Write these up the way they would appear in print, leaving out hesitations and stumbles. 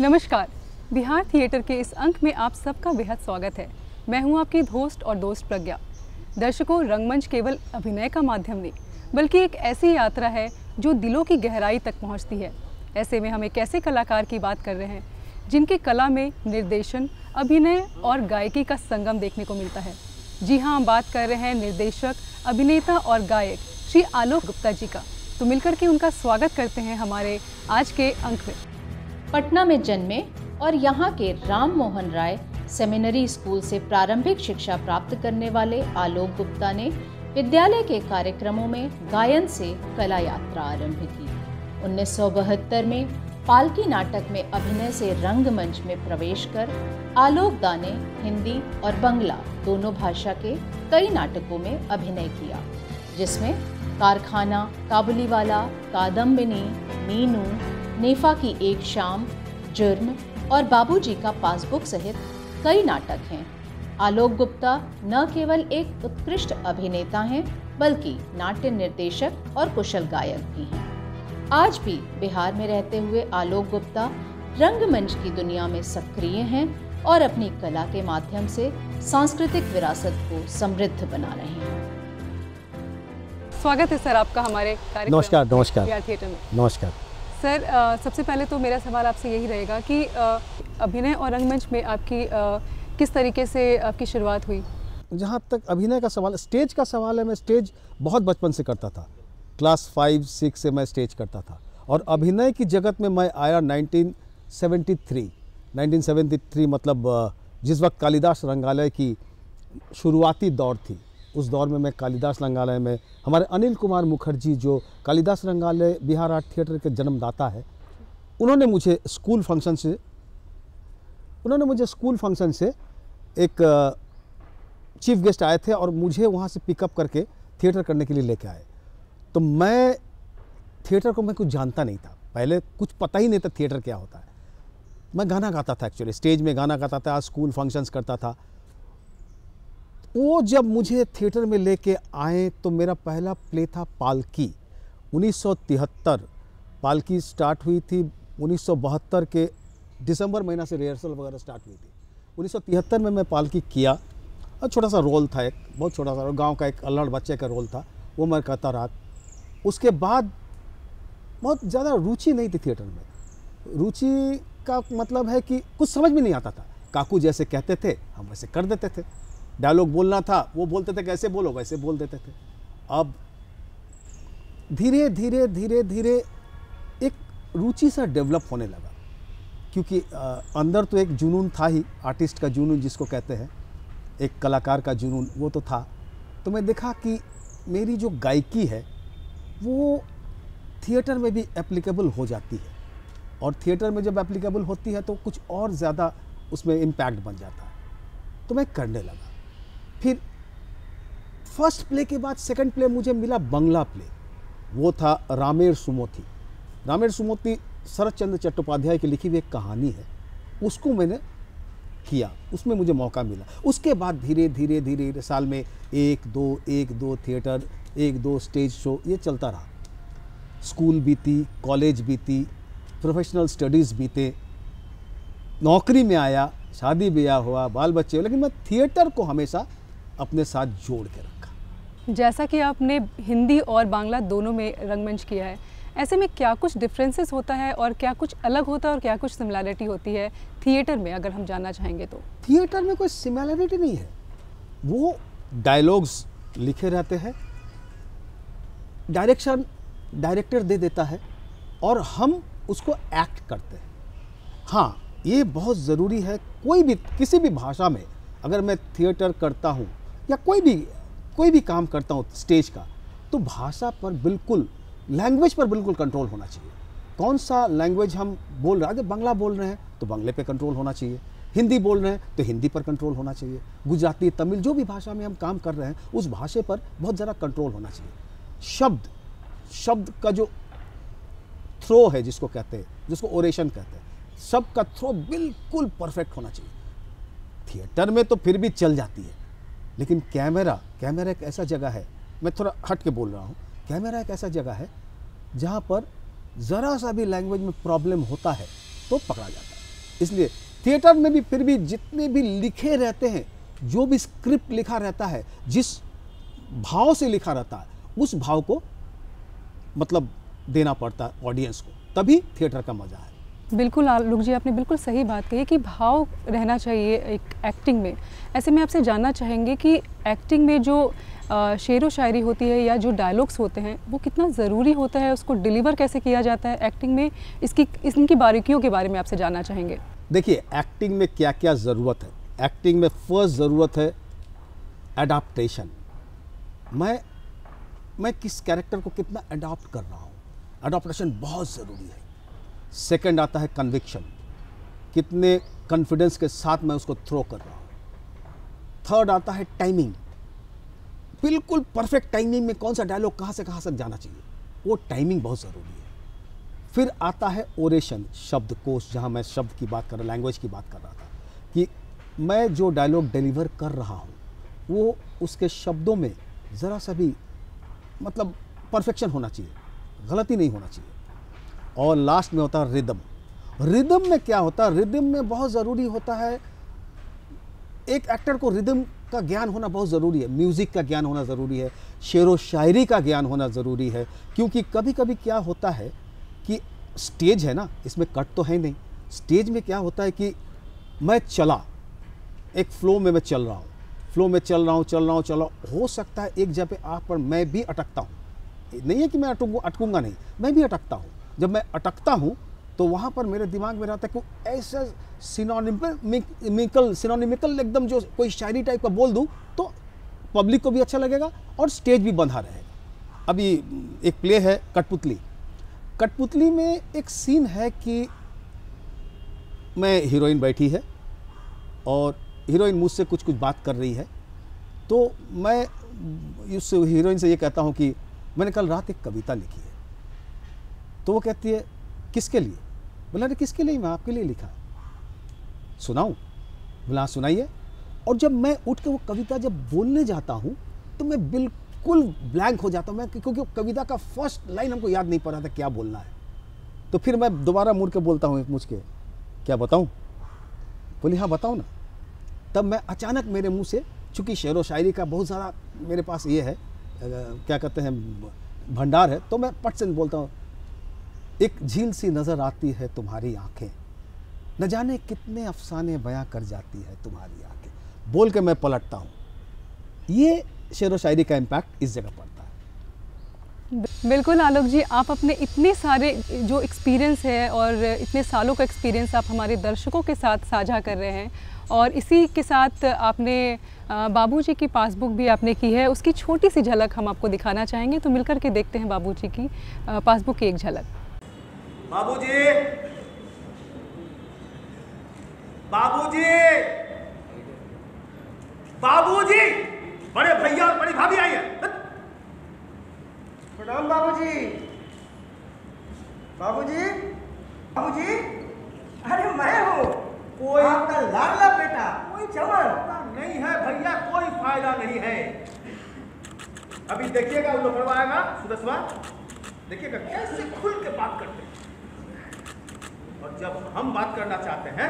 नमस्कार। बिहार थिएटर के इस अंक में आप सबका बेहद स्वागत है। मैं हूं आपकी होस्ट और दोस्त प्रज्ञा। दर्शकों, रंगमंच केवल अभिनय का माध्यम नहीं बल्कि एक ऐसी यात्रा है जो दिलों की गहराई तक पहुंचती है। ऐसे में हम एक ऐसे कलाकार की बात कर रहे हैं जिनकी कला में निर्देशन, अभिनय और गायकी का संगम देखने को मिलता है। जी हाँ, हम बात कर रहे हैं निर्देशक, अभिनेता और गायक श्री आलोक गुप्ता जी का। तो मिलकर के उनका स्वागत करते हैं हमारे आज के अंक में। पटना में जन्मे और यहाँ के राम मोहन राय सेमिनरी स्कूल से प्रारंभिक शिक्षा प्राप्त करने वाले आलोक गुप्ता ने विद्यालय के कार्यक्रमों में गायन से कला यात्रा आरंभ की। 1972 में पालकी नाटक में अभिनय से रंगमंच में प्रवेश कर आलोक दा ने हिंदी और बंगला दोनों भाषा के कई नाटकों में अभिनय किया, जिसमें कारखाना, काबुलीवाला, कादम्बिनी, मीनू, नेफा की एक शाम, जुर्म और बाबूजी का पासबुक सहित कई नाटक हैं। आलोक गुप्ता न केवल एक उत्कृष्ट अभिनेता हैं बल्कि नाट्य निर्देशक और कुशल गायक भी हैं। आज भी बिहार में रहते हुए आलोक गुप्ता रंगमंच की दुनिया में सक्रिय हैं और अपनी कला के माध्यम से सांस्कृतिक विरासत को समृद्ध बना रहे हैं। स्वागत है सर आपका हमारे कार्यक्रम नमस्कार बिहार थिएटर में। नमस्कार सर, सबसे पहले तो मेरा सवाल आपसे यही रहेगा कि अभिनय और रंगमंच में आपकी किस तरीके से आपकी शुरुआत हुई? जहाँ तक अभिनय का सवाल, स्टेज का सवाल है, मैं स्टेज बहुत बचपन से करता था। क्लास 5-6 से मैं स्टेज करता था और अभिनय की जगत में मैं आया 1973 मतलब जिस वक्त कालिदास रंगालय की शुरुआती दौर थी। उस दौर में मैं कालिदास रंगालय में, हमारे अनिल कुमार मुखर्जी जो कालिदास रंगालय बिहार आर्ट थिएटर के जन्मदाता है, उन्होंने मुझे स्कूल फंक्शन से एक चीफ गेस्ट आए थे और मुझे वहाँ से पिकअप करके थिएटर करने के लिए लेके आए। तो मैं थिएटर को कुछ जानता नहीं था, पहले कुछ पता ही नहीं था थिएटर क्या होता है। मैं गाना गाता था, एक्चुअली स्टेज में गाना गाता था, स्कूल फंक्शंस करता था। वो जब मुझे थिएटर में लेके आए तो मेरा पहला प्ले था पालकी। 1973 पालकी स्टार्ट हुई थी। 1972 के दिसंबर महीना से रिहर्सल वगैरह स्टार्ट हुई थी। 1973 में मैं पालकी किया और छोटा सा रोल था, एक बहुत छोटा सा, गांव का एक अल्लड़ बच्चे का रोल था, वो मैं करता रहा। उसके बाद बहुत ज़्यादा रुचि नहीं थी थिएटर में। रुचि का मतलब है कि कुछ समझ में नहीं आता था। काकू जैसे कहते थे हम वैसे कर देते थे। डायलॉग बोलना था, वो बोलते थे कैसे बोलो, वैसे बोल देते थे। अब धीरे धीरे एक रुचि सा डेवलप होने लगा, क्योंकि अंदर तो एक जुनून था ही, आर्टिस्ट का जुनून जिसको कहते हैं, एक कलाकार का जुनून, वो तो था। तो मैं देखा कि मेरी जो गायकी है वो थिएटर में भी एप्लीकेबल हो जाती है, और थिएटर में जब एप्लीकेबल होती है तो कुछ और ज़्यादा उसमें इम्पैक्ट बन जाता है। तो मैं करने लगा। फिर फर्स्ट प्ले के बाद सेकंड प्ले मुझे मिला बंगला प्ले। वो था रामेर सुमोथी। रामेर सुमोथी शरत चंद्र चट्टोपाध्याय की लिखी हुई एक कहानी है, उसको मैंने किया, उसमें मुझे मौका मिला। उसके बाद धीरे धीरे साल में एक दो थिएटर, 1-2 स्टेज शो, ये चलता रहा। स्कूल बीती, कॉलेज बीती, प्रोफेशनल स्टडीज़ बीते, नौकरी में आया, शादी ब्याह हुआ, बाल बच्चे हुए, लेकिन मैं थिएटर को हमेशा अपने साथ जोड़ के रखा। जैसा कि आपने हिंदी और बांग्ला दोनों में रंगमंच किया है, ऐसे में क्या कुछ डिफरेंसेस होता है और क्या कुछ अलग होता है और क्या कुछ सिमिलैरिटी होती है थिएटर में, अगर हम जानना चाहेंगे तो? थिएटर में कोई सिमिलैरिटी नहीं है। वो डायलॉग्स लिखे रहते हैं, डायरेक्शन डायरेक्टर दे देता है और हम उसको एक्ट करते हैं। हाँ, ये बहुत ज़रूरी है। कोई भी, किसी भी भाषा में अगर मैं थिएटर करता हूँ या कोई भी काम करता हूँ स्टेज का, तो भाषा पर बिल्कुल, लैंग्वेज पर बिल्कुल कंट्रोल होना चाहिए। कौन सा लैंग्वेज हम बोल रहे हैं, अगर बांग्ला बोल रहे हैं तो बांग्ले पे कंट्रोल होना चाहिए, हिंदी बोल रहे हैं तो हिंदी पर कंट्रोल होना चाहिए, गुजराती, तमिल, जो भी भाषा में हम काम कर रहे हैं उस भाषा पर बहुत ज़्यादा कंट्रोल होना चाहिए। शब्द का जो थ्रो है, जिसको कहते हैं, जिसको ओरेशन कहते हैं, शब्द का थ्रो बिल्कुल परफेक्ट होना चाहिए। थिएटर में तो फिर भी चल जाती है, लेकिन कैमरा एक ऐसा जगह है, मैं थोड़ा हट के बोल रहा हूँ, कैमरा एक ऐसा जगह है जहाँ पर ज़रा सा भी लैंग्वेज में प्रॉब्लम होता है तो पकड़ा जाता है। इसलिए थिएटर में भी फिर भी जितने भी लिखे रहते हैं, जो भी स्क्रिप्ट लिखा रहता है, जिस भाव से लिखा रहता है, उस भाव को मतलब देना पड़ता है ऑडियंस को, तभी थिएटर का मजा है। बिल्कुल आलोक जी, आपने बिल्कुल सही बात कही कि भाव रहना चाहिए एक एक्टिंग में। ऐसे में आपसे जानना चाहेंगे कि एक्टिंग में जो शेर व शायरी होती है या जो डायलॉग्स होते हैं वो कितना ज़रूरी होता है, उसको डिलीवर कैसे किया जाता है एक्टिंग में, इनकी बारीकियों के बारे में आपसे जानना चाहेंगे। देखिए, एक्टिंग में क्या क्या ज़रूरत है। एक्टिंग में फर्स्ट ज़रूरत है एडाप्टेशन। मैं किस कैरेक्टर को कितना अडॉप्ट कर रहा हूँ, अडॉप्टेशन बहुत ज़रूरी है। सेकंड आता है कन्विक्शन, कितने कॉन्फिडेंस के साथ मैं उसको थ्रो कर रहा हूँ। थर्ड आता है टाइमिंग, बिल्कुल परफेक्ट टाइमिंग में कौन सा डायलॉग कहाँ से कहाँ तक जाना चाहिए, वो टाइमिंग बहुत ज़रूरी है। फिर आता है ओरेशन, शब्दकोश, जहाँ मैं शब्द की बात कर रहा, लैंग्वेज की बात कर रहा था कि मैं जो डायलॉग डिलीवर कर रहा हूँ वो उसके शब्दों में ज़रा सा भी मतलब परफेक्शन होना चाहिए, गलती नहीं होना चाहिए। और लास्ट में होता है रिदम। रिदम में क्या होता है, रिदम में बहुत ज़रूरी होता है, एक एक्टर को रिदम का ज्ञान होना बहुत ज़रूरी है, म्यूज़िक का ज्ञान होना ज़रूरी है, शेर व शायरी का ज्ञान होना ज़रूरी है। क्योंकि कभी कभी क्या होता है कि स्टेज है ना, इसमें कट तो है नहीं। स्टेज में क्या होता है कि मैं चला, एक फ्लो में मैं चल रहा हूँ, फ्लो में चल रहा हूँ, हो सकता है एक जगह आप पर मैं भी अटकता हूँ। नहीं है कि मैं अटकूंगा नहीं, मैं भी अटकता हूँ। जब मैं अटकता हूँ तो वहाँ पर मेरे दिमाग में रहता है कि ऐसा सिनोनिमिकल एकदम जो कोई शायरी टाइप का बोल दूँ तो पब्लिक को भी अच्छा लगेगा और स्टेज भी बंधा रहेगा। अभी एक प्ले है कठपुतली। कठपुतली में एक सीन है कि मैं हीरोइन बैठी है और हीरोइन मुझसे कुछ बात कर रही है, तो मैं उस हीरोइन से ये कहता हूँ कि मैंने कल रात एक कविता लिखी है। तो वो कहती है किसके लिए? बोला अरे किसके लिए, मैं आपके लिए लिखा है, सुनाऊं? बोला सुनाइए। और जब मैं उठ के वो कविता जब बोलने जाता हूँ तो मैं बिल्कुल ब्लैंक हो जाता हूँ, मैं क्योंकि कविता का फर्स्ट लाइन हमको याद नहीं पड़ रहा था क्या बोलना है। तो फिर मैं दोबारा मुड़ के बोलता हूँ मुझ के, क्या बताऊँ? बोली हाँ बताओ ना। तब मैं अचानक मेरे मुंह से, चूँकि शेर व शायरी का बहुत सारा मेरे पास ये है, क्या कहते हैं, भंडार है, तो मैं पट से बोलता हूँ, एक झील सी नज़र आती है तुम्हारी आंखें, न जाने कितने अफसाने बयां कर जाती है तुम्हारी आंखें, बोल के मैं पलटता हूँ। ये शेर व शायरी का इम्पैक्ट इस जगह पड़ता है। बिल्कुल आलोक जी, आप अपने इतने सारे जो एक्सपीरियंस है और इतने सालों का एक्सपीरियंस आप हमारे दर्शकों के साथ साझा कर रहे हैं, और इसी के साथ आपने बाबूजी की पासबुक भी आपने की है, उसकी छोटी सी झलक हम आपको दिखाना चाहेंगे। तो मिलकर के देखते हैं बाबूजी की पासबुक की एक झलक। बाबूजी, बाबूजी, बाबूजी, बड़े भैया और बड़ी भाभी आई है। प्रणाम बाबूजी। बाबूजी, बाबूजी, अरे मैं हूँ, कोई आपका लाडला बेटा, कोई जवान नहीं है भैया, कोई फायदा नहीं है। अभी देखिएगा वो लोग आएगा सुदसवा, देखिएगा कैसे खुल के बात करते हैं, और जब हम बात करना चाहते हैं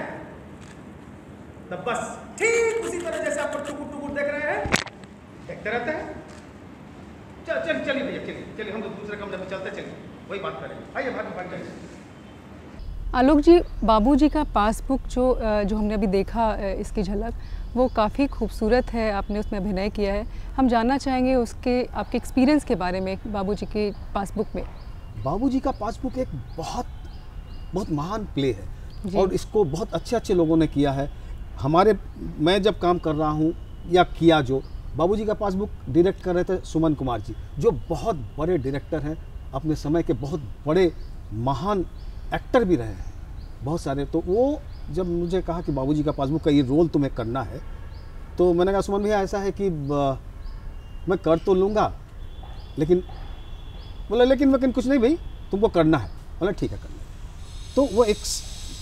तब बस ठीक उसी तरह जैसे आप टुकुर टुकुर देख रहे हैं, देखते रहते हैं। चलिए भैया, चलिए हम तो दूसरे कमरे में चलते, चलिए वही बात करेंगे। आइए भाग जाइए। आलोक जी, बाबूजी का पासबुक जो हमने अभी देखा इसकी झलक, वो काफ़ी खूबसूरत है, आपने उसमें अभिनय किया है। हम जानना चाहेंगे उसके आपके एक्सपीरियंस के बारे में बाबूजी की पासबुक में। बाबूजी का पासबुक एक बहुत महान प्ले है और इसको बहुत अच्छे लोगों ने किया है। मैं जब काम कर रहा हूँ या किया, जो बाबूजी का पासबुक डायरेक्ट कर रहे थे सुमन कुमार जी, जो बहुत बड़े डायरेक्टर हैं, अपने समय के बहुत बड़े महान एक्टर भी रहे हैं बहुत सारे। तो वो जब मुझे कहा कि बाबूजी का पासबुक का ये रोल तुम्हें करना है, तो मैंने कहा सुमन भैया ऐसा है कि मैं कर तो लूँगा, लेकिन लेकिन कुछ नहीं भाई, तुमको करना है। बोला ठीक है करना। तो वो एक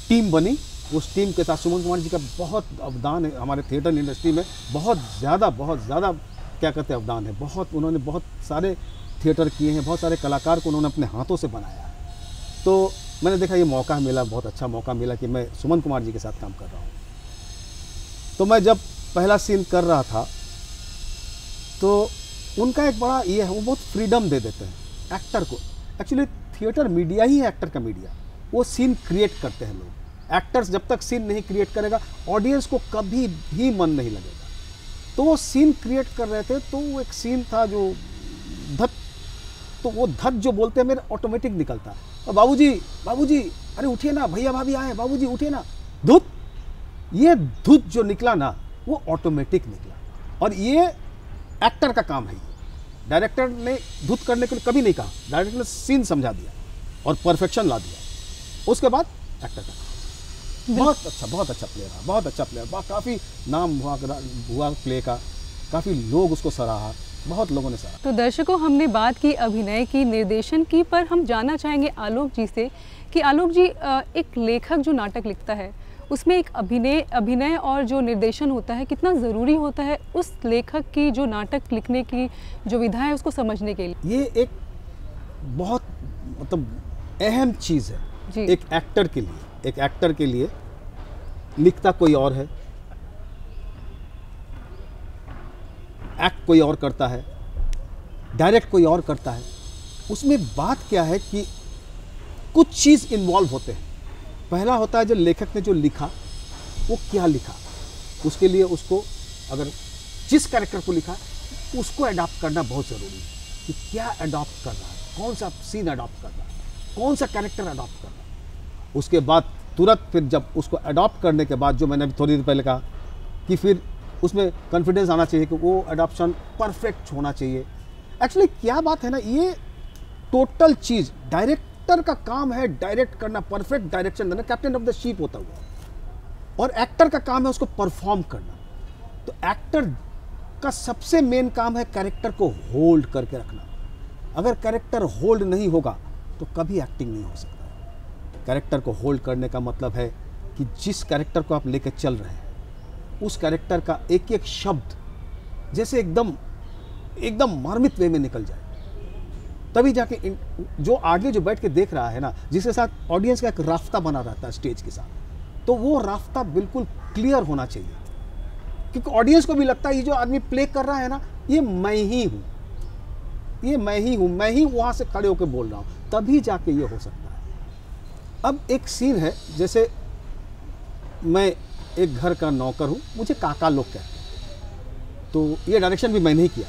टीम बनी, उस टीम के साथ सुमन कुमार जी का बहुत अवदान है हमारे थिएटर इंडस्ट्री में, बहुत ज़्यादा क्या कहते हैं अवदान है। उन्होंने बहुत सारे थिएटर किए हैं, बहुत सारे कलाकार को उन्होंने अपने हाथों से बनाया है। तो मैंने देखा ये मौका मिला, बहुत अच्छा मौका मिला कि मैं सुमन कुमार जी के साथ काम कर रहा हूँ। तो मैं जब पहला सीन कर रहा था तो उनका एक बड़ा ये है, वो बहुत फ्रीडम दे देते हैं एक्टर को। एक्चुअली थिएटर मीडिया ही है एक्टर का मीडिया, वो सीन क्रिएट करते हैं लोग। एक्टर्स जब तक सीन नहीं क्रिएट करेगा ऑडियंस को कभी भी मन नहीं लगेगा। तो वो सीन क्रिएट कर रहे थे, तो वो एक सीन था जो धत, तो वो धत जो बोलते हैं मेरे ऑटोमेटिक निकलता है, बाबूजी बाबूजी अरे उठिए ना, भैया भाभी आए, बाबूजी उठिए ना, धुत। ये धुत जो निकला ना वो ऑटोमेटिक निकला, और ये एक्टर का काम है। ये डायरेक्टर ने धुत करने के लिए कभी नहीं कहा, डायरेक्टर ने सीन समझा दिया और परफेक्शन ला दिया, उसके बाद एक्टर का। बहुत अच्छा प्लेयर है, बहुत अच्छा प्लेयर, काफ़ी नाम हुआ प्ले का, काफ़ी लोग उसको सराहा, बहुत लोगों ने सराहा। तो दर्शकों, हमने बात की अभिनय की, निर्देशन की, पर हम जानना चाहेंगे आलोक जी से कि आलोक जी, एक लेखक जो नाटक लिखता है उसमें एक अभिनय और जो निर्देशन होता है कितना ज़रूरी होता है उस लेखक की जो नाटक लिखने की जो विधा है उसको समझने के लिए? ये एक बहुत मतलब अहम चीज़ है जी। एक एक्टर के लिए। एक एक्टर के लिए लिखता कोई और है, एक्ट कोई और करता है, डायरेक्ट कोई और करता है। उसमें बात क्या है कि कुछ चीज़ इन्वॉल्व होते हैं। पहला होता है जो लेखक ने जो लिखा वो क्या लिखा, उसके लिए उसको अगर जिस कैरेक्टर को लिखा उसको अडॉप्ट करना बहुत ज़रूरी है कि क्या अडॉप्ट कर रहा है, कौन सा सीन अडॉप्ट कर रहा है, कौन सा कैरेक्टर अडॉप्ट कर रहा है। उसके बाद तुरंत फिर जब उसको अडॉप्ट करने के बाद, जो मैंने अभी थोड़ी देर पहले कहा कि फिर उसमें कॉन्फिडेंस आना चाहिए कि वो अडॉप्शन परफेक्ट होना चाहिए। एक्चुअली क्या बात है ना, ये टोटल चीज़ डायरेक्टर का काम है, डायरेक्ट करना, परफेक्ट डायरेक्शन देना, कैप्टन ऑफ द शिप होता हुआ, और एक्टर का काम है उसको परफॉर्म करना। तो एक्टर का सबसे मेन काम है कैरेक्टर को होल्ड करके रखना। अगर कैरेक्टर होल्ड नहीं होगा तो कभी एक्टिंग नहीं हो सकता। कैरेक्टर को होल्ड करने का मतलब है कि जिस कैरेक्टर को आप लेकर चल रहे हैं उस कैरेक्टर का एक एक शब्द जैसे एकदम मार्मिक वे में निकल जाए, तभी जाके जो आगे जो बैठ के देख रहा है ना, जिसके साथ ऑडियंस का एक रास्ता बना रहता है स्टेज के साथ, तो वो रास्ता बिल्कुल क्लियर होना चाहिए, क्योंकि ऑडियंस को भी लगता है ये जो आदमी प्ले कर रहा है ना, ये मैं ही हूँ, ये मैं ही हूँ, मैं ही वहाँ से खड़े होकर बोल रहा हूँ, तभी जाके ये हो सकता है। अब एक सीन है, जैसे मैं एक घर का नौकर हूँ, मुझे काका लोग कहते हैं, तो ये डायरेक्शन भी मैंने ही किया,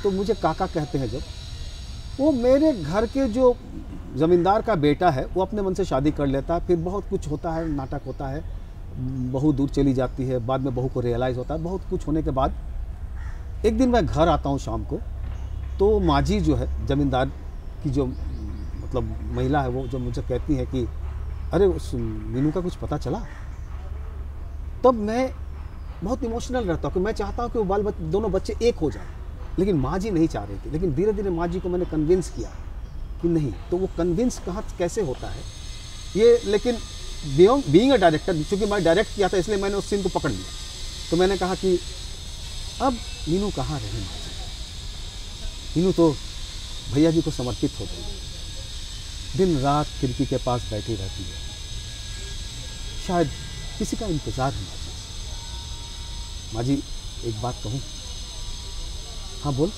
तो मुझे काका कहते हैं। जब वो मेरे घर के जो ज़मींदार का बेटा है वो अपने मन से शादी कर लेता है, फिर बहुत कुछ होता है, नाटक होता है, बहू दूर चली जाती है, बाद में बहू को रियलाइज़ होता है, बहुत कुछ होने के बाद एक दिन मैं घर आता हूँ शाम को, तो माजी जो है ज़मींदार की जो मतलब महिला है, वो जो मुझे कहती है कि अरे उस मीनू का कुछ पता चला। तब मैं बहुत इमोशनल रहता हूँ कि मैं चाहता हूँ कि वो दोनों बच्चे एक हो जाए, लेकिन माँ जी नहीं चाह रही थी। लेकिन धीरे धीरे माँ जी को मैंने कन्विंस किया कि नहीं, तो वो कन्विंस कहाँ कैसे होता है ये, लेकिन बीइंग अ डायरेक्टर, चूँकि मैं डायरेक्ट किया था इसलिए मैंने उस सीन को पकड़ लिया। तो मैंने कहा कि अब मीनू कहाँ रहे माँ जी, मीनू तो भैया जी को समर्पित हो गई, दिन रात खिड़की के पास बैठी रहती है, शायद किसी का इंतज़ार है माँ जी। एक बात कहूँ? हाँ बोल।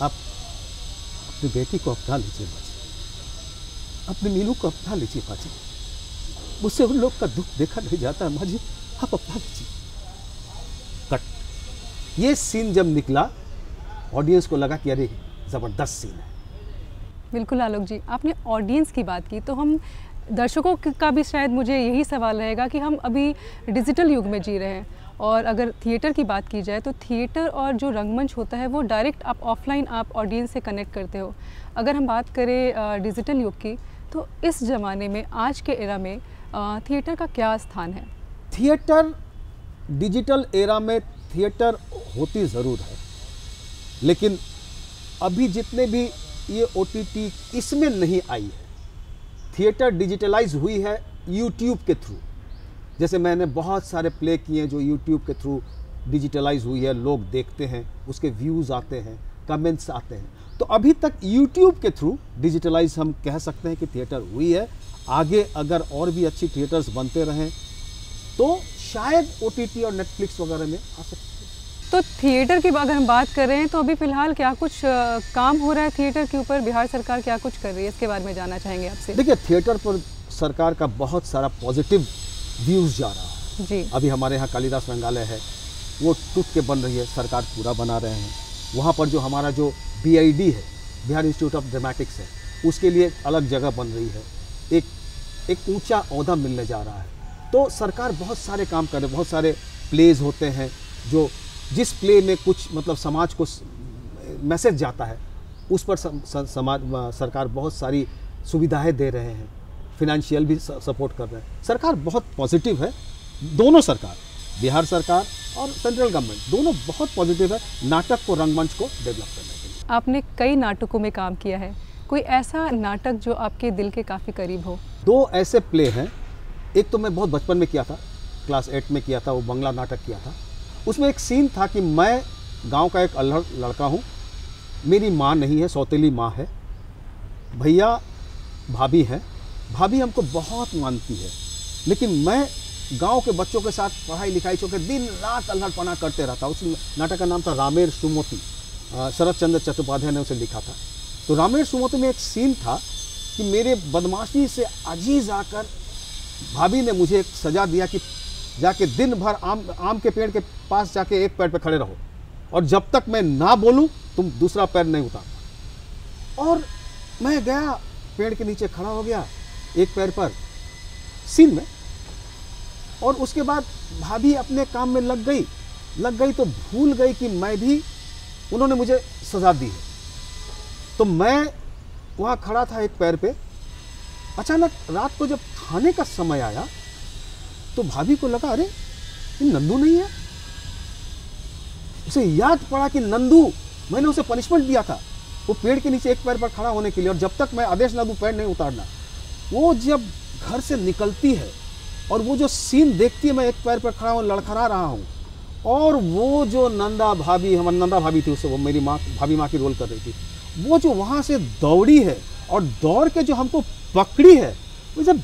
आप अपनी बेटी को अपना लीजिए माँ जी, अपनी मीनू को अपना लीजिए माँ जी, मुझसे उन लोग का दुख देखा नहीं जाता माँ जी, आप अपना लीजिए। कट। ये सीन जब निकला ऑडियंस को लगा कि अरे ज़बरदस्त सीन है। बिल्कुल आलोक जी, आपने ऑडियंस की बात की, तो हम दर्शकों का भी शायद मुझे यही सवाल रहेगा कि हम अभी डिजिटल युग में जी रहे हैं, और अगर थिएटर की बात की जाए तो थिएटर और जो रंगमंच होता है वो डायरेक्ट आप ऑफलाइन आप ऑडियंस से कनेक्ट करते हो। अगर हम बात करें डिजिटल युग की, तो इस ज़माने में, आज के एरा में थिएटर का क्या स्थान है? थिएटर डिजिटल एरा में थिएटर होती ज़रूर है, लेकिन अभी जितने भी ये OTT इसमें नहीं आई है। थिएटर डिजिटलाइज हुई है यूट्यूब के थ्रू। जैसे मैंने बहुत सारे प्ले किए जो यूट्यूब के थ्रू डिजिटलाइज हुई है, लोग देखते हैं, उसके व्यूज़ आते हैं, कमेंट्स आते हैं। तो अभी तक यूट्यूब के थ्रू डिजिटलाइज हम कह सकते हैं कि थिएटर हुई है। आगे अगर और भी अच्छी थिएटर्स बनते रहें तो शायद OTT और नेटफ्लिक्स वगैरह में आ सकते हैं। तो थिएटर की अगर हम बात कर रहे हैं तो अभी फ़िलहाल क्या कुछ काम हो रहा है थिएटर के ऊपर? बिहार सरकार क्या कुछ कर रही है, इसके बारे में जानना चाहेंगे आपसे। देखिए, थिएटर पर सरकार का बहुत सारा पॉजिटिव व्यूज़ जा रहा है जी। अभी हमारे यहाँ कालिदास रंगालय है, वो टूट के बन रही है, सरकार पूरा बना रहे हैं। वहाँ पर जो हमारा जो BID है, बिहार इंस्टीट्यूट ऑफ ड्रामेटिक्स है, उसके लिए अलग जगह बन रही है, एक ऊंचा ओहदा मिलने जा रहा है। तो सरकार बहुत सारे काम कर रही है। बहुत सारे प्लेज होते हैं जो जिस प्ले में कुछ मतलब समाज को मैसेज जाता है, उस पर सरकार बहुत सारी सुविधाएं दे रहे हैं, फिनेंशियल भी सपोर्ट कर रहे हैं। सरकार बहुत पॉजिटिव है, दोनों सरकार, बिहार सरकार और सेंट्रल गवर्नमेंट दोनों बहुत पॉजिटिव है नाटक को, रंगमंच को डेवलप करने के लिए। आपने कई नाटकों में काम किया है, कोई ऐसा नाटक जो आपके दिल के काफ़ी करीब हो? 2 ऐसे प्ले हैं। एक तो मैं बहुत बचपन में किया था, क्लास 8 में किया था, वो बंगला नाटक किया था। उसमें एक सीन था कि मैं गांव का एक अल्हड़ लड़का हूँ, मेरी माँ नहीं है, सौतेली माँ है, भैया भाभी है, भाभी हमको बहुत मानती है, लेकिन मैं गांव के बच्चों के साथ पढ़ाई लिखाई छोड़ दिन रात अल्हड़पना करते रहता। उस नाटक का नाम था रामेर सुमोती, शरद चंद्र चट्टोपाध्याय ने उसे लिखा था। तो रामेर सुमोती में एक सीन था कि मेरे बदमाशी से अजीज आकर भाभी ने मुझे एक सजा दिया कि जाके दिन भर आम के पेड़ के पास जाके एक पैर पे खड़े रहो और जब तक मैं ना बोलूं तुम दूसरा पैर नहीं उतारना। और मैं गया, पेड़ के नीचे खड़ा हो गया एक पैर पर सीन में, और उसके बाद भाभी अपने काम में लग गई तो भूल गई कि मैं भी, उन्होंने मुझे सजा दी है। तो मैं वहाँ खड़ा था एक पैर पे। अचानक रात को जब खाने का समय आया तो भाभी को लगा अरे ये नंदू नहीं है। उसे याद पड़ा कि नंदू, मैंने उसे पनिशमेंट दिया था वो पेड़ के नीचे एक पैर पर खड़ा होने के लिए, और जब तक मैं आदेश ना दूं पैर नहीं उतारना। वो जब घर से निकलती है और वो जो सीन देखती है, मैं एक पैर पर खड़ा हूँ, लड़खड़ा रहा हूँ, और वो जो नंदा भाभी, हमारी नंदा भाभी थी, उससे वो मेरी माँ, भाभी माँ की रोल कर रही थी, वो जो वहाँ से दौड़ी है और दौड़ के जो हमको पकड़ी है, वो जब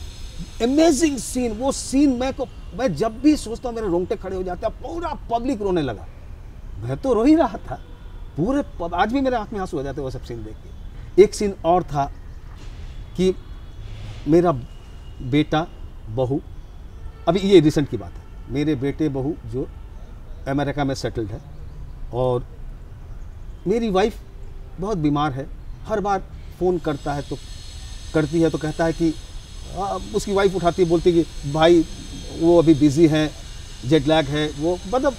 अमेजिंग सीन, वो सीन मैं जब भी सोचता हूँ मेरे रोंगटे खड़े हो जाते हैं। पूरा पब्लिक रोने लगा, मैं तो रो ही रहा था, पूरे आज भी मेरे आँख में आंसू आ जाते वो सब सीन देख के। एक सीन और था कि मेरा बेटा बहू, अभी ये रिसेंट की बात है, मेरे बेटे बहू जो अमेरिका में सेटल्ड है और मेरी वाइफ बहुत बीमार है, हर बार फ़ोन करती है तो कहता है कि उसकी वाइफ उठाती है, बोलती कि भाई वो अभी बिज़ी हैं, जेट लैग है, वो मतलब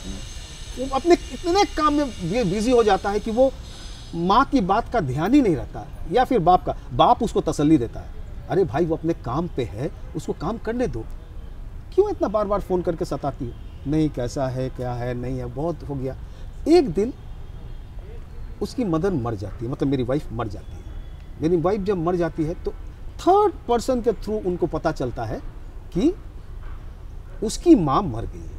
वो अपने इतने काम में बिज़ी हो जाता है कि वो माँ की बात का ध्यान ही नहीं रहता, या फिर बाप उसको तसल्ली देता है, अरे भाई वो अपने काम पे है, उसको काम करने दो, क्यों इतना बार बार फ़ोन करके सताती हो? नहीं कैसा है, क्या है, नहीं है, बहुत हो गया। एक दिन उसकी मदर मर जाती है, मतलब मेरी वाइफ मर जाती है। मेरी वाइफ जब मर जाती है तो थर्ड पर्सन के थ्रू उनको पता चलता है कि उसकी माँ मर गई है।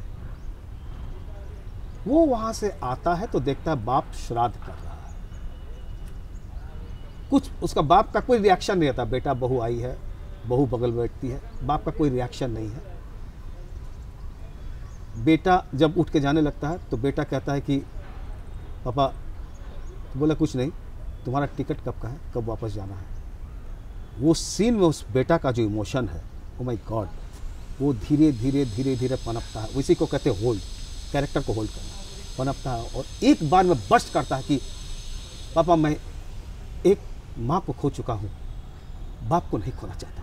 वो वहाँ से आता है तो देखता है बाप श्राद्ध कर रहा है, कुछ उसका बाप का कोई रिएक्शन नहीं रहता। बेटा बहू आई है, बहू बगल बैठती है, बाप का कोई रिएक्शन नहीं है। बेटा जब उठ के जाने लगता है तो बेटा कहता है कि पापा, तो बोला कुछ नहीं, तुम्हारा टिकट कब का है, कब वापस जाना है। वो सीन में उस बेटा का जो इमोशन है, ओ माय गॉड, वो धीरे धीरे पनपता है। उसी को कहते हैं होल्ड, कैरेक्टर को होल्ड करना, पनपता है और एक बार में बर्स्ट करता है कि पापा मैं एक माँ को खो चुका हूँ, बाप को नहीं खोना चाहता।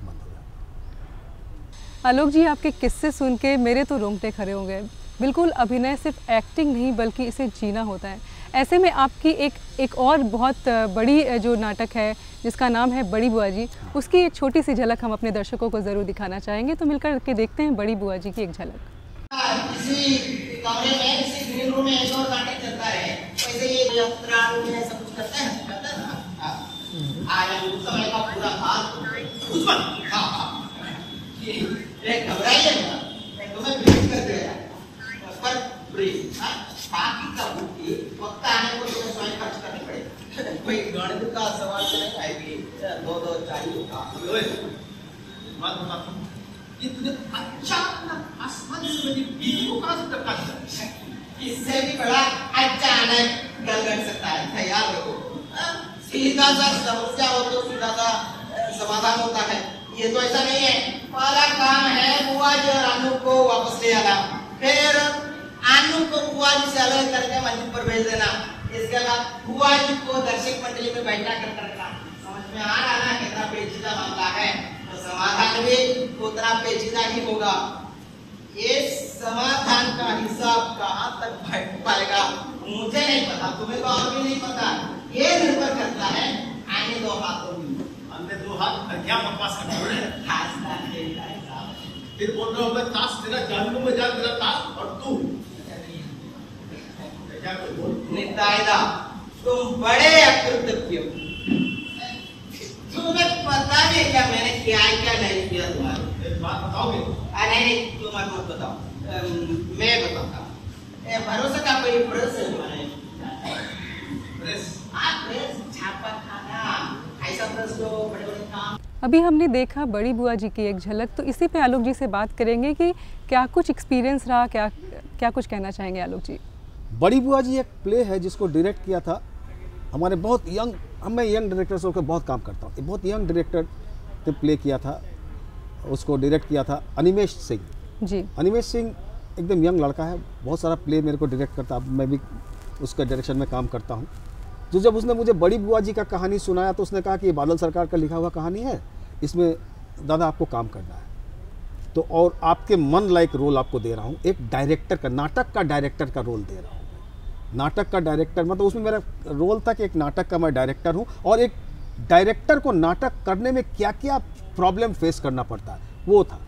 बंद हो गया। आलोक जी, आपके किस्से सुन के मेरे तो रोंगटे खड़े हो गए। बिल्कुल अभिनय सिर्फ एक्टिंग नहीं बल्कि इसे जीना होता है। ऐसे में आपकी एक और बहुत बड़ी जो नाटक है जिसका नाम है बड़ी बुआ जी, उसकी एक छोटी सी झलक हम अपने दर्शकों को ज़रूर दिखाना चाहेंगे, तो मिलकर के देखते हैं बड़ी बुआ जी की एक झलक। किसी कमरे में, किसी ग्रीन रूम में ऐसा और नाटक चलता है, वैसे ये यात्रा रूम में सब कुछ करता है ना। आया उस समय का पूरा हाल दुश्मन, हाँ ये घबराइए ना, मैं तुम्हें ब्रीफ कर दिया पर ब्रीफ, हाँ बाकी का बुद्धि वक्त आने को तुम्हें स्वयं खर्च करनी पड़ेगी। कोई गणित का सवाल तो नहीं आएगी, 2-2 चाहिए होगा। बात बता, ये तुझे अचानक आसमान से मेरी बीवी को कहां से टपका दिया? इससे भी बड़ा अचानक गल घट सकता है, तैयार रहो। सीधा सा समस्या हो तो सीधा सा समाधान होता है, ये तो ऐसा नहीं है। पहला काम है बुआ जी और अनु को वापस ले आना, फिर अनु को बुआ जी से अलग करके मंच पर भेज देना, इसके बाद बुआ जी को दर्शक मंडली में बैठा कर रखना। समझ में आ रहा है कितना पेचीदा मामला है, तो समाधान भी उतना पेचीदा ही होगा। ये समाधान का हिसाब कहाँ तक बैठ पाएगा मुझे नहीं पता, तुम्हें तो और भी नहीं पता। ये निर्भर करता है आने 2 हाथों में। हमने 2 हाथ क्या बकवास कर रहे हैं? खासदार खेलता है साहब। फिर बोल रहा हूँ मैं ताश तेरा जानू में जा तेरा ताश और तू क्या बोल? नितायदा तुम बड़े अकृतज्ञ हो। तुम्हें पता नहीं क्या मैंने क्या क्या नहीं किया तुम्हारे। एक बात बताओगे? नहीं तुम मत बताओ, मैं बताता हूँ। भरोसे का कोई प्रेस है तुम्हारे? प्रेस? प्रेस छापा खाना, ऐसा प्रेस जो बड़े-बड़े काम। अभी हमने देखा बड़ी बुआ जी की एक झलक, तो इसी पे आलोक जी से बात करेंगे कि क्या कुछ एक्सपीरियंस रहा, क्या कुछ कहना चाहेंगे आलोक जी? बड़ी बुआ जी एक प्ले है जिसको डायरेक्ट किया था हमारे बहुत यंग, मैं यंग डायरेक्टर्स होकर बहुत काम करता हूँ, बहुत यंग डायरेक्टर ने प्ले किया था, उसको डायरेक्ट किया था अनिमेश सिंह जी। अनिमेश सिंह एकदम यंग लड़का है, बहुत सारा प्ले मेरे को डायरेक्ट करता, मैं भी उसका डायरेक्शन में काम करता हूँ। तो जब उसने मुझे बड़ी बुआ जी का कहानी सुनाया तो उसने कहा कि ये बादल सरकार का लिखा हुआ कहानी है, इसमें दादा आपको काम करना है, तो और आपके मन लायक रोल आपको दे रहा हूँ, एक डायरेक्टर का, नाटक का डायरेक्टर का रोल दे रहा हूँ। नाटक का डायरेक्टर मतलब उसमें मेरा रोल था कि एक नाटक का मैं डायरेक्टर हूँ, और एक डायरेक्टर को नाटक करने में क्या क्या प्रॉब्लम फेस करना पड़ता है वो था।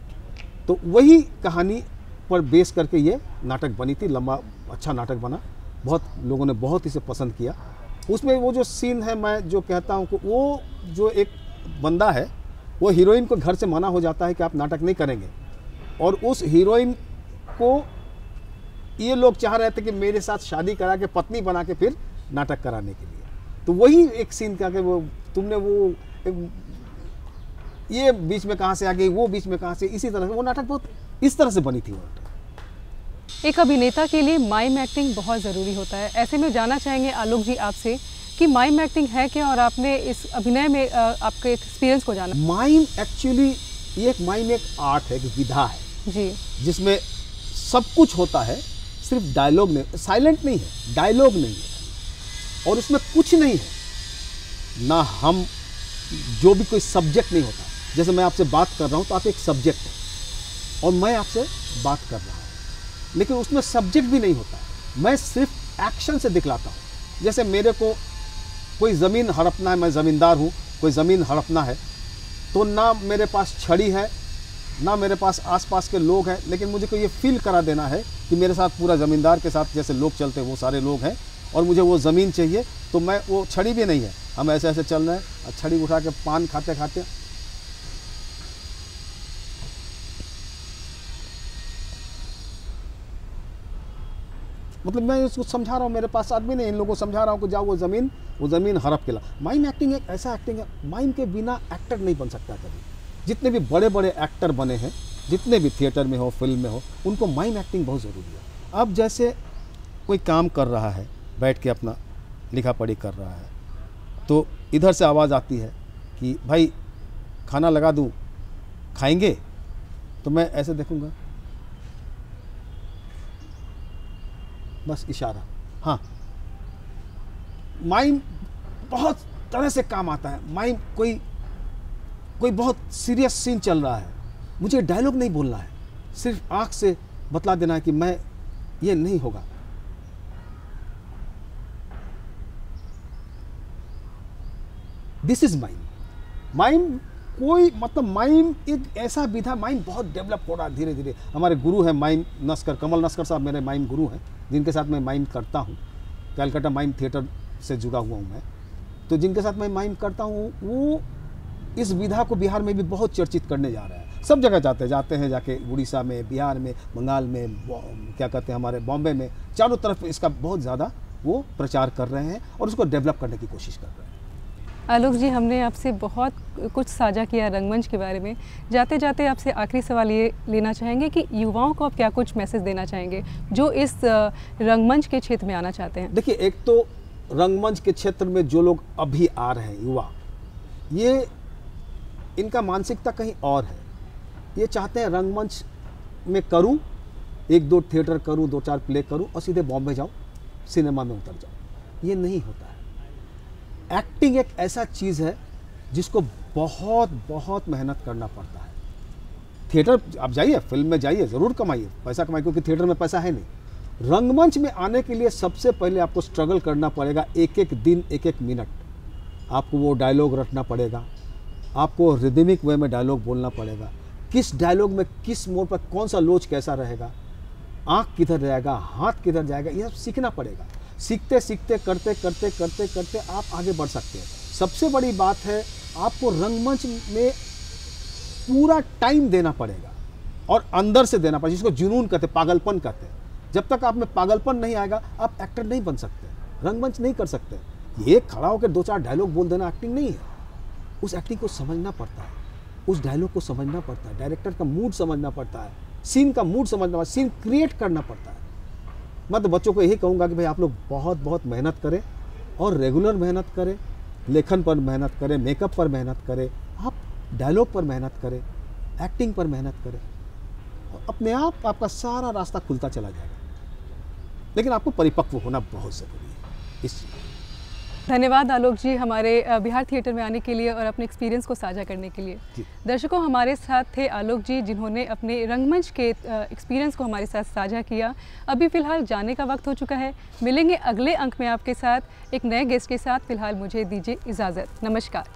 तो वही कहानी पर बेस करके ये नाटक बनी थी, लंबा अच्छा नाटक बना, बहुत लोगों ने बहुत इसे पसंद किया। उसमें वो जो सीन है, मैं जो कहता हूँ कि वो जो एक बंदा है वो हीरोइन को घर से मना हो जाता है कि आप नाटक नहीं करेंगे, और उस हीरोइन को ये लोग चाह रहे थे कि मेरे साथ शादी करा के पत्नी बना के फिर नाटक कराने के लिए। तो वही एक सीन का कि वो तुमने वो ये बीच में कहाँ से आ गई, वो बीच में कहाँ से, इसी तरह से वो नाटक बहुत इस तरह से बनी थी वो नाटक। एक अभिनेता के लिए माइम एक्टिंग बहुत ज़रूरी होता है, ऐसे में जानना चाहेंगे आलोक जी आपसे कि माइम एक्टिंग है क्या, और आपने इस अभिनय में आपके एक्सपीरियंस को जाना? माइम एक्चुअली ये माइम एक आर्ट है, एक विधा है जी, जिसमें सब कुछ होता है, सिर्फ डायलॉग नहीं, साइलेंट नहीं है, डायलॉग नहीं है, और उसमें कुछ नहीं है ना, हम जो भी कोई सब्जेक्ट नहीं होता। जैसे मैं आपसे बात कर रहा हूँ तो आप एक सब्जेक्ट है और मैं आपसे बात कर रहा हूँ, लेकिन उसमें सब्जेक्ट भी नहीं होता, मैं सिर्फ एक्शन से दिखलाता हूँ। जैसे मेरे को कोई ज़मीन हड़पना है, मैं ज़मींदार हूँ, कोई ज़मीन हड़पना है, तो ना मेरे पास छड़ी है, ना मेरे पास आसपास के लोग हैं, लेकिन मुझे को ये फील करा देना है कि मेरे साथ पूरा ज़मींदार के साथ जैसे लोग चलते हैं वो सारे लोग हैं, और मुझे वो ज़मीन चाहिए। तो मैं, वो छड़ी भी नहीं है, हम ऐसे ऐसे चल रहे हैं, छड़ी उठा के पान खाते खाते मतलब मैं उसको समझा रहा हूँ, मेरे पास आदमी नहीं, इन लोगों को समझा रहा हूँ कि जाओ वो ज़मीन हड़प के ला। माइम एक्टिंग एक ऐसा एक्टिंग है, माइम के बिना एक्टर नहीं बन सकता कभी। जितने भी बड़े बड़े एक्टर बने हैं, जितने भी थिएटर में हो, फिल्म में हो, उनको माइम एक्टिंग बहुत ज़रूरी है। अब जैसे कोई काम कर रहा है, बैठ के अपना लिखा पढ़ी कर रहा है, तो इधर से आवाज़ आती है कि भाई खाना लगा दूँ, खाएंगे? तो मैं ऐसे देखूँगा, बस इशारा, हाँ। माइम बहुत तरह से काम आता है। माइम कोई बहुत सीरियस सीन चल रहा है, मुझे डायलॉग नहीं बोलना है, सिर्फ आंख से बतला देना है कि मैं, ये नहीं होगा। This is mime. माइम कोई मतलब माइम एक ऐसा विधा, माइम बहुत डेवलप हो रहा है धीरे धीरे। हमारे गुरु हैं माइम नस्कर, कमल नस्कर साहब मेरे माइम गुरु हैं, जिनके साथ मैं माइम करता हूँ। कलकत्ता माइम थिएटर से जुड़ा हुआ हूँ मैं, तो जिनके साथ मैं माइम करता हूँ वो इस विधा को बिहार में भी बहुत चर्चित करने जा रहा है। सब जगह जाते हैं जाके उड़ीसा में, बिहार में, बंगाल में, क्या कहते हैं हमारे बॉम्बे में, चारों तरफ इसका बहुत ज़्यादा वो प्रचार कर रहे हैं और उसको डेवलप करने की कोशिश कर रहे हैं। आलोक जी, हमने आपसे बहुत कुछ साझा किया रंगमंच के बारे में। जाते जाते आपसे आखिरी सवाल ये लेना चाहेंगे कि युवाओं को आप क्या कुछ मैसेज देना चाहेंगे जो इस रंगमंच के क्षेत्र में आना चाहते हैं? देखिए, एक तो रंगमंच के क्षेत्र में जो लोग अभी आ रहे हैं युवा, ये इनका मानसिकता कहीं और है। ये चाहते हैं रंगमंच में करूं, 1-2 थिएटर करूं, 2-4 प्ले करूं और सीधे बॉम्बे जाऊं, सिनेमा में उतर जाऊं। ये नहीं होता है। एक्टिंग एक ऐसा चीज़ है जिसको बहुत बहुत मेहनत करना पड़ता है। थिएटर आप जाइए, फिल्म में जाइए, ज़रूर कमाइए, पैसा कमाइए, क्योंकि थिएटर में पैसा है नहीं। रंगमंच में आने के लिए सबसे पहले आपको स्ट्रगल करना पड़ेगा। एक एक दिन, एक एक मिनट आपको वो डायलॉग रटना पड़ेगा, आपको रिदमिक वे में डायलॉग बोलना पड़ेगा, किस डायलॉग में किस मोड़ पर कौन सा लोच कैसा रहेगा, आँख किधर जाएगा, हाथ किधर जाएगा, ये सब सीखना पड़ेगा। सीखते सीखते करते करते करते करते आप आगे बढ़ सकते हैं। सबसे बड़ी बात है, आपको रंगमंच में पूरा टाइम देना पड़ेगा और अंदर से देना पड़ेगा, जिसको जुनून कहते हैं, पागलपन कहते हैं। जब तक आप में पागलपन नहीं आएगा, आप एक्टर नहीं बन सकते, रंगमंच नहीं कर सकते। ये खड़ा होकर 2-4 डायलॉग बोल देना एक्टिंग नहीं है। उस एक्टिंग को समझना पड़ता है, उस डायलॉग को समझना पड़ता है, डायरेक्टर का मूड समझना पड़ता है, सीन का मूड समझना पड़ता है, सीन क्रिएट करना पड़ता है। मैं तो बच्चों को यही कहूँगा कि भाई आप लोग बहुत बहुत मेहनत करें और रेगुलर मेहनत करें, लेखन पर मेहनत करें, मेकअप पर मेहनत करें, आप डायलॉग पर मेहनत करें, एक्टिंग पर मेहनत करें, और अपने आप आपका सारा रास्ता खुलता चला जाएगा। लेकिन आपको परिपक्व होना बहुत ज़रूरी है इस चीज़। धन्यवाद आलोक जी, हमारे बिहार थिएटर में आने के लिए और अपने एक्सपीरियंस को साझा करने के लिए। दर्शकों, हमारे साथ थे आलोक जी, जिन्होंने अपने रंगमंच के एक्सपीरियंस को हमारे साथ साझा किया। अभी फ़िलहाल जाने का वक्त हो चुका है। मिलेंगे अगले अंक में आपके साथ एक नए गेस्ट के साथ। फ़िलहाल मुझे दीजिए इजाज़त। नमस्कार।